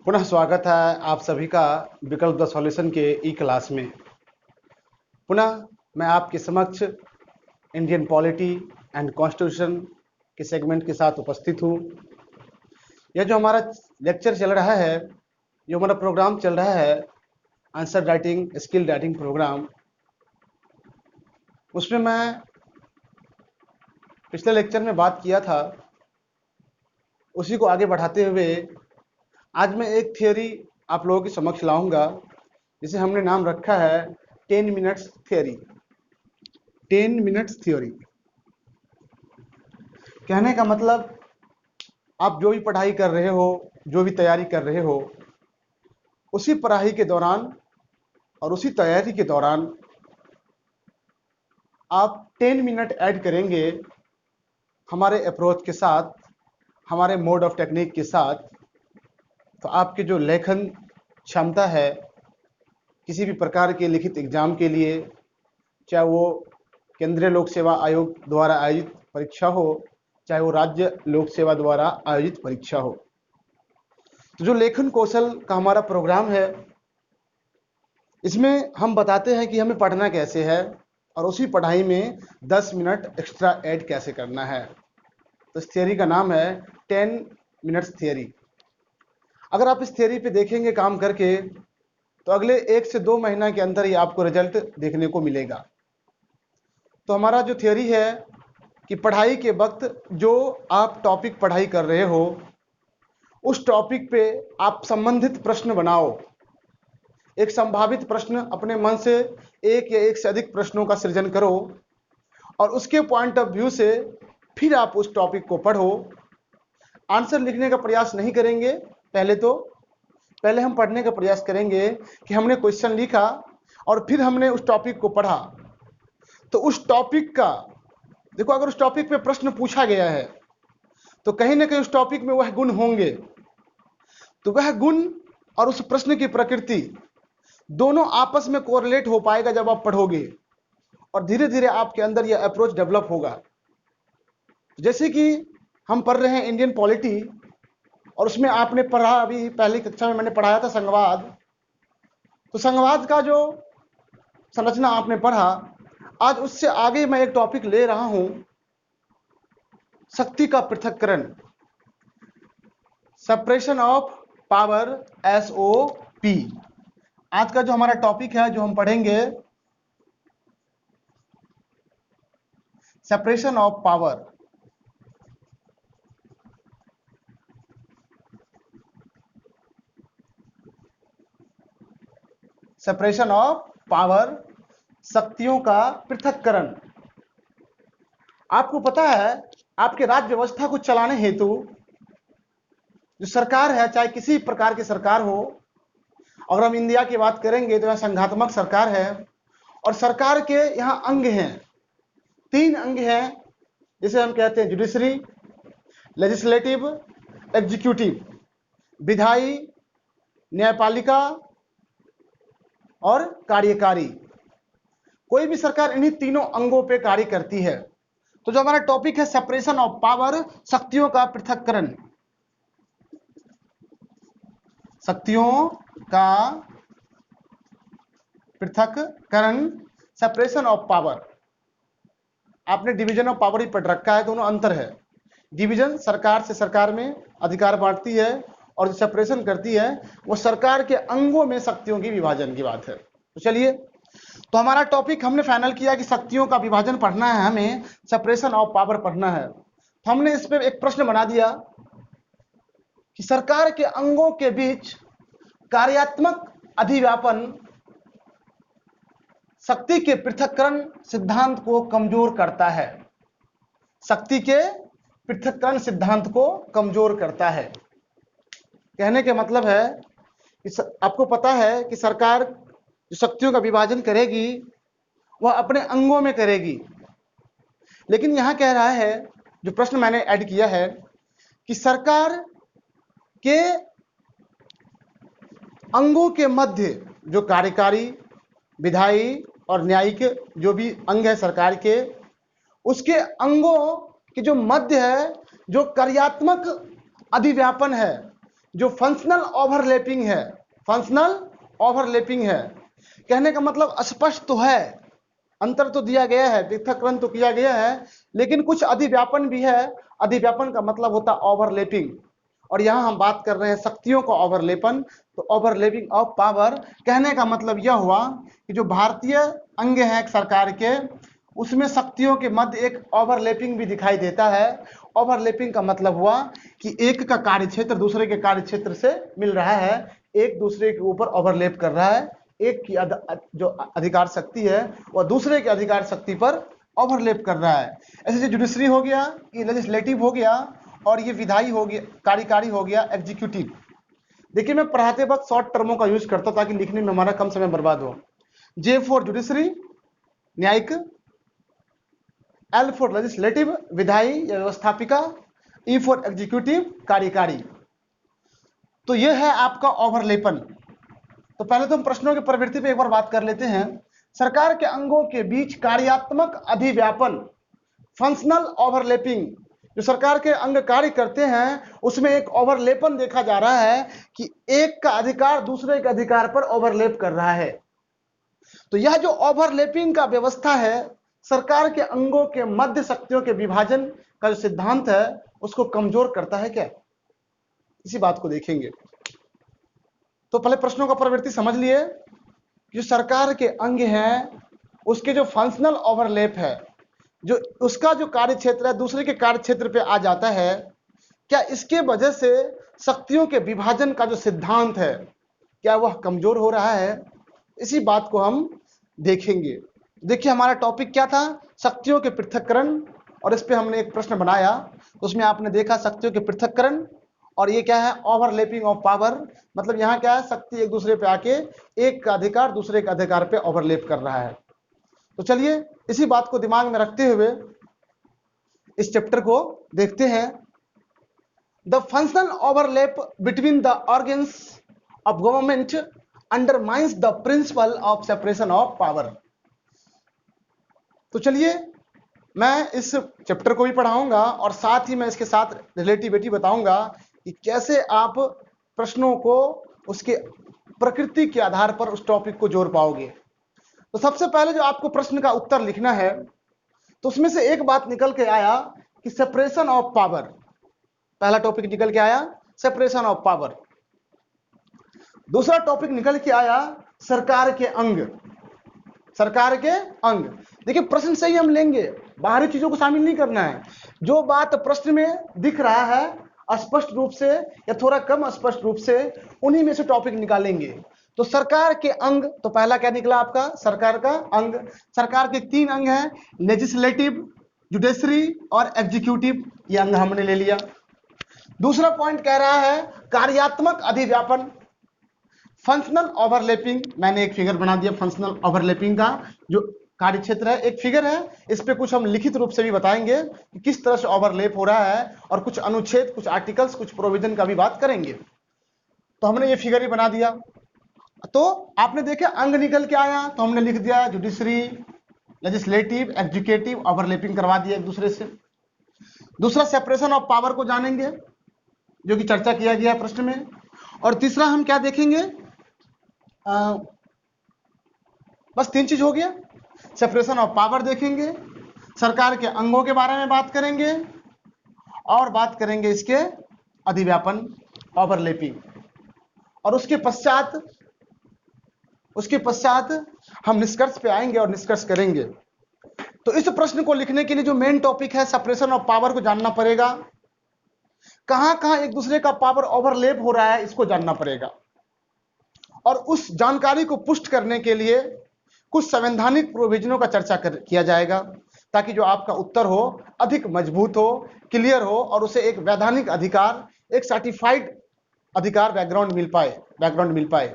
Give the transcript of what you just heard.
पुनः स्वागत है आप सभी का विकल्प द सॉल्यूशन के ई क्लास में। पुनः मैं आपके समक्ष इंडियन पॉलिटी एंड कॉन्स्टिट्यूशन के सेगमेंट के साथ उपस्थित हूँ। यह जो हमारा लेक्चर चल रहा है, जो हमारा प्रोग्राम चल रहा है answer writing skill writing program, उसमें मैं पिछले लेक्चर में बात किया था, उसी को आगे बढ़ाते हुए आज मैं एक थियोरी आप लोगों के समक्ष लाऊंगा जिसे हमने नाम रखा है 10 मिनट्स थियोरी। 10 मिनट्स थियोरी कहने का मतलब, आप जो भी पढ़ाई कर रहे हो, जो भी तैयारी कर रहे हो, उसी पढ़ाई के दौरान और उसी तैयारी के दौरान आप 10 मिनट ऐड करेंगे हमारे अप्रोच के साथ, हमारे मोड ऑफ टेक्निक के साथ, तो आपकी जो लेखन क्षमता है किसी भी प्रकार के लिखित एग्जाम के लिए, चाहे वो केंद्रीय लोक सेवा आयोग द्वारा आयोजित परीक्षा हो, चाहे वो राज्य लोक सेवा द्वारा आयोजित परीक्षा हो, तो जो लेखन कौशल का हमारा प्रोग्राम है, इसमें हम बताते हैं कि हमें पढ़ना कैसे है और उसी पढ़ाई में 10 मिनट एक्स्ट्रा ऐड कैसे करना है। तो इस थियोरी का नाम है 10 मिनट्स थियोरी। अगर आप इस थियोरी पे देखेंगे काम करके, तो अगले 1 से 2 महीना के अंदर ही आपको रिजल्ट देखने को मिलेगा। तो हमारा जो थियोरी है कि पढ़ाई के वक्त जो आप टॉपिक पढ़ाई कर रहे हो, उस टॉपिक पे आप संबंधित प्रश्न बनाओ। एक संभावित प्रश्न अपने मन से एक या एक से अधिक प्रश्नों का सृजन करो और उसके पॉइंट ऑफ व्यू से फिर आप उस टॉपिक को पढ़ो। आंसर लिखने का प्रयास नहीं करेंगे, पहले हम पढ़ने का प्रयास करेंगे कि हमने क्वेश्चन लिखा और फिर हमने उस टॉपिक को पढ़ा। तो उस टॉपिक का देखो, अगर उस टॉपिक पे प्रश्न पूछा गया है तो कहीं ना कहीं उस टॉपिक में वह गुण होंगे। तो वह गुण और उस प्रश्न की प्रकृति दोनों आपस में कोरिलेट हो पाएगा जब आप पढ़ोगे, और धीरे धीरे आपके अंदर यह अप्रोच डेवलप होगा। जैसे कि हम पढ़ रहे हैं इंडियन पॉलिटी, और उसमें आपने पढ़ा, अभी पहली कक्षा में मैंने पढ़ाया था संघवाद। तो संघवाद का जो संरचना आपने पढ़ा, आज उससे आगे मैं एक टॉपिक ले रहा हूं, शक्ति का पृथक्करण, सेपरेशन ऑफ पावर, SOP। आज का जो हमारा टॉपिक है, जो हम पढ़ेंगे, separation of power. Separation of power, शक्तियों का पृथक्करण। आपको पता है, आपके राज्य व्यवस्था को चलाने हेतु जो सरकार है, चाहे किसी प्रकार की सरकार हो, अगर हम इंडिया की बात करेंगे तो यह संघात्मक सरकार है, और सरकार के यहां अंग हैं, 3 अंग हैं, जिसे हम कहते हैं जुडिशरी, लेजिस्लेटिव, एग्जीक्यूटिव, विधायी, न्यायपालिका और कार्यकारी। कोई भी सरकार इन्हीं तीनों अंगों पे कार्य करती है। तो जो हमारा टॉपिक है सेपरेशन ऑफ पावर, शक्तियों का पृथक्करण, शक्तियों का पृथक्करण, सेपरेशन ऑफ पावर। आपने डिवीजन ऑफ पावर ही पढ़ रखा है, दोनों अंतर है। डिवीजन सरकार से सरकार में अधिकार बांटती है, और जो सेपरेशन करती है वो सरकार के अंगों में शक्तियों की विभाजन की बात है। तो चलिए, तो हमारा टॉपिक हमने फाइनल किया कि शक्तियों का विभाजन पढ़ना है, हमें सेपरेशन ऑफ पावर पढ़ना है। तो हमने इस पे एक प्रश्न बना दिया कि सरकार के अंगों के बीच कार्यात्मक अधिव्यापन शक्ति के पृथक्करण सिद्धांत को कमजोर करता है। शक्ति के पृथक्करण सिद्धांत को कमजोर करता है। कहने का मतलब है कि आपको पता है कि सरकार जो शक्तियों का विभाजन करेगी वह अपने अंगों में करेगी, लेकिन यहां कह रहा है, जो प्रश्न मैंने ऐड किया है, कि सरकार के अंगों के मध्य जो कार्यकारी, विधायी और न्यायिक जो भी अंग है सरकार के, उसके अंगों के जो मध्य है, जो कार्यात्मक अधिव्यापन है, जो फंक्शनल ओवरलैपिंग है, फंक्शनल ओवरलैपिंग है, कहने का मतलब स्पष्ट तो है, अंतर तो दिया गया है, पृथक्करण तो किया गया है, लेकिन कुछ अधिव्यापन भी है। अधिव्यापन का मतलब होता है ओवरलैपिंग, और यहां हम बात कर रहे हैं शक्तियों का ओवरलेपन। तो ओवरलैपिंग ऑफ पावर, कहने का मतलब यह हुआ कि जो भारतीय अंग है एक सरकार के, उसमें शक्तियों के मध्य एक ओवरलैपिंग भी दिखाई देता है। ओवरलैपिंग का मतलब हुआ कि एक का कार्यक्षेत्र दूसरे के कार्यक्षेत्र से मिल रहा है, एक दूसरे के ऊपर ओवरलैप कर रहा है, एक की जो अधिकार शक्ति है वह दूसरे के अधिकार शक्ति पर ओवरलैप कर रहा है। ऐसे जो जुडिशरी हो गया, ये लेजिस्लेटिव हो गया, और ये विधायी हो गया, कार्यकारी हो गया, एग्जीक्यूटिव। देखिए मैं पढ़ाते वक्त शॉर्ट टर्मों का यूज करता ताकि लिखने में हमारा कम समय बर्बाद हो। जे फॉर जुडिशरी, न्यायिक, एल फॉर लेजिस्लेटिव, विधायी या व्यवस्थापिका, ई फॉर एग्जीक्यूटिव, कार्यकारी। तो यह है आपका ओवरलेपन। तो पहले तो हम प्रश्नों की प्रवृत्ति पे एक बार बात कर लेते हैं। सरकार के अंगों के बीच कार्यात्मक अधिव्यापन, फंक्शनल ओवरलैपिंग, जो सरकार के अंग कार्य करते हैं उसमें एक ओवरलेपन देखा जा रहा है कि एक का अधिकार दूसरे के अधिकार पर ओवरलैप कर रहा है। तो यह जो ओवरलैपिंग का व्यवस्था है, सरकार के अंगों के मध्य शक्तियों के विभाजन का जो सिद्धांत है उसको कमजोर करता है क्या? इसी बात को देखेंगे। तो पहले प्रश्नों का प्रवृत्ति समझ लिए। जो सरकार के अंग हैं उसके जो फंक्शनल ओवरलैप है, जो उसका जो कार्य क्षेत्र है दूसरे के कार्य क्षेत्र पे आ जाता है, क्या इसके वजह से शक्तियों के विभाजन का जो सिद्धांत है क्या वह कमजोर हो रहा है? इसी बात को हम देखेंगे। देखिए हमारा टॉपिक क्या था, शक्तियों के पृथक्करण, और इस पे हमने एक प्रश्न बनाया। उसमें आपने देखा शक्तियों के पृथक्करण, और ये क्या है, ओवरलैपिंग ऑफ पावर। मतलब यहाँ क्या है, शक्ति एक दूसरे पे आके एक का अधिकार दूसरे के अधिकार पे ओवरलैप कर रहा है। तो चलिए इसी बात को दिमाग में रखते हुए इस चैप्टर को देखते हैं। The functional overlap between the organs of government undermines the principle of separation of power. तो चलिए मैं इस चैप्टर को भी पढ़ाऊंगा और साथ ही मैं इसके साथ रिलेटिविटी बताऊंगा कि कैसे आप प्रश्नों को उसके प्रकृति के आधार पर उस टॉपिक को जोड़ पाओगे। तो सबसे पहले जो आपको प्रश्न का उत्तर लिखना है, तो उसमें से एक बात निकल के आया कि सेपरेशन ऑफ पावर। पहला टॉपिक निकल के आया सेपरेशन ऑफ पावर। दूसरा टॉपिक निकल के आया सरकार के अंग। सरकार के अंग, देखिए प्रश्न से ही हम लेंगे, बाहरी चीजों को शामिल नहीं करना है। जो बात प्रश्न में दिख रहा है स्पष्ट रूप से या थोड़ा कम स्पष्ट रूप से, उन्हीं में से टॉपिक निकालेंगे। तो सरकार के अंग, तो पहला क्या निकला आपका, सरकार का अंग। सरकार के 3 अंग हैं, लेजिस्लेटिव, जुडिशरी और एग्जीक्यूटिव, ये अंग हमने ले लिया। दूसरा पॉइंट कह रहा है कार्यात्मक अधिव्यापन, फंक्शनल ओवरलैपिंग। मैंने एक फिगर बना दिया फंक्शनल ओवरलैपिंग का, जो कार्य क्षेत्र है, एक फिगर है। इस पे कुछ हम लिखित रूप से भी बताएंगे कि किस तरह से ओवरलैप हो रहा है, और कुछ अनुच्छेद, कुछ आर्टिकल्स, कुछ प्रोविजन का भी बात करेंगे। तो हमने ये फिगर ही बना दिया। तो आपने देखा अंग निकल के आया, तो हमने लिख दिया जुडिशरी, लेजिस्लेटिव, एग्जीक्यूटिव, ओवरलैपिंग करवा दिया एक दूसरे से। दूसरा सेपरेशन ऑफ पावर को जानेंगे, जो कि चर्चा किया गया प्रश्न में। और तीसरा हम क्या देखेंगे, बस 3 चीज हो गया, सेपरेशन ऑफ पावर देखेंगे, सरकार के अंगों के बारे में बात करेंगे, और बात करेंगे इसके अधिव्यापन, ओवरलैपिंग। और उसके पश्चात हम निष्कर्ष पे आएंगे और निष्कर्ष करेंगे। तो इस प्रश्न को लिखने के लिए जो मेन टॉपिक है सेपरेशन ऑफ पावर को जानना पड़ेगा। कहां कहां एक दूसरे का पावर ओवरलैप हो रहा है इसको जानना पड़ेगा, और उस जानकारी को पुष्ट करने के लिए कुछ संवैधानिक प्रोविजनों का चर्चा किया जाएगा, ताकि जो आपका उत्तर हो अधिक मजबूत हो, क्लियर हो, और उसे एक वैधानिक अधिकार, एक सर्टिफाइड अधिकार बैकग्राउंड मिल पाए।